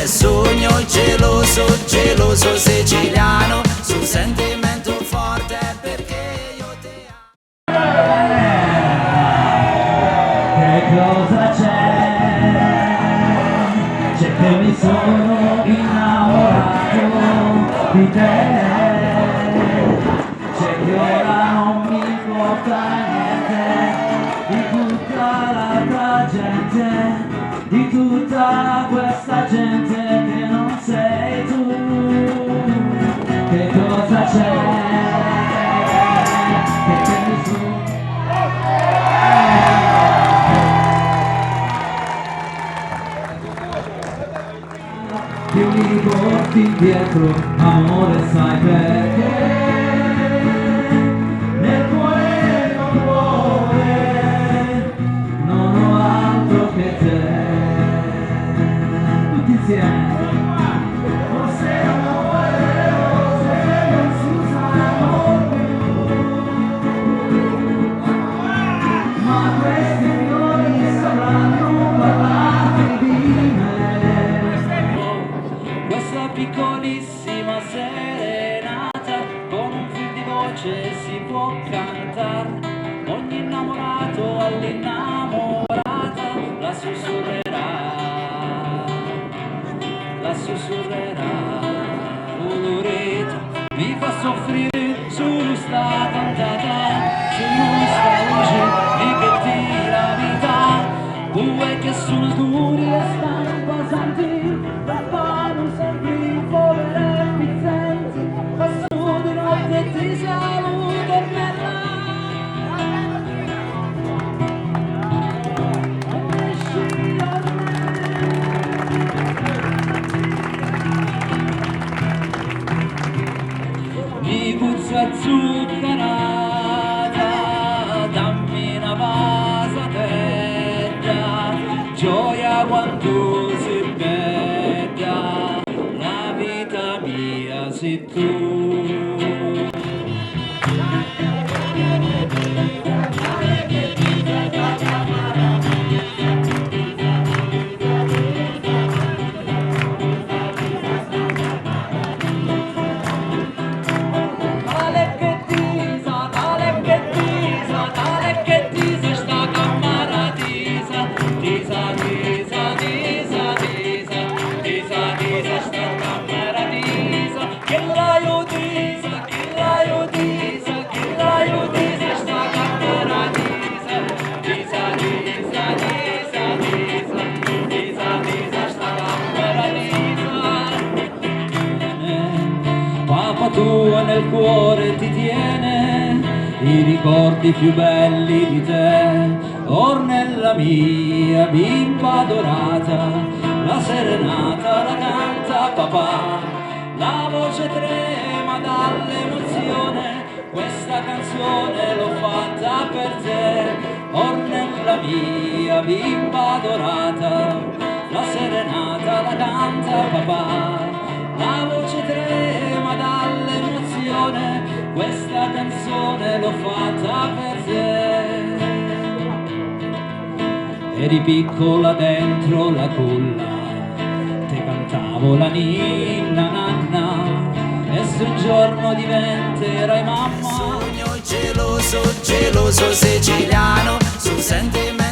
è sogno geloso, geloso siciliano, sul sentimento forte perché io ti amo. Che cosa c'è? C'è che mi sono innamorato di te. C'è che ora non mi importa niente di tutta l'altra gente, di tutta questa gente che non sei tu. Che cosa c'è? Che mi sono che mi riporti indietro, amore, sai perché? Nel cuore non vuole, non ho altro che te. Tutti insieme. Forse amore, le rose non si usano più, ma questi fiori sapranno parlarmi di me. Questa piccolissima serenata con un fil di voce si può cantare. Ogni innamorato all'innamorata la sussurrerà. Colorito mi fa soffrire su sta cantata, su sta voce di che ti la vita. Due che sono duri e stanno basanti, non sempre povere e pezzenti, passo di notte e ti saluto e me mi puzza zuccherata, dammi una vasatella, gioia quanto sei bella, la vita mia sei tu. Papà tua nel cuore ti tiene i ricordi più belli di te. Or nella mia bimba dorata la serenata la canta papà, la voce trema dall'emozione, questa canzone l'ho fatta per te. Or nella mia bimba dorata la serenata la canta papà, la voce trema dall'emozione, questa canzone l'ho fatta per te. Eri piccola dentro la culla, te cantavo la ninna nanna, e se un giorno diventerai mamma. Sogno geloso, geloso siciliano, sul sentimento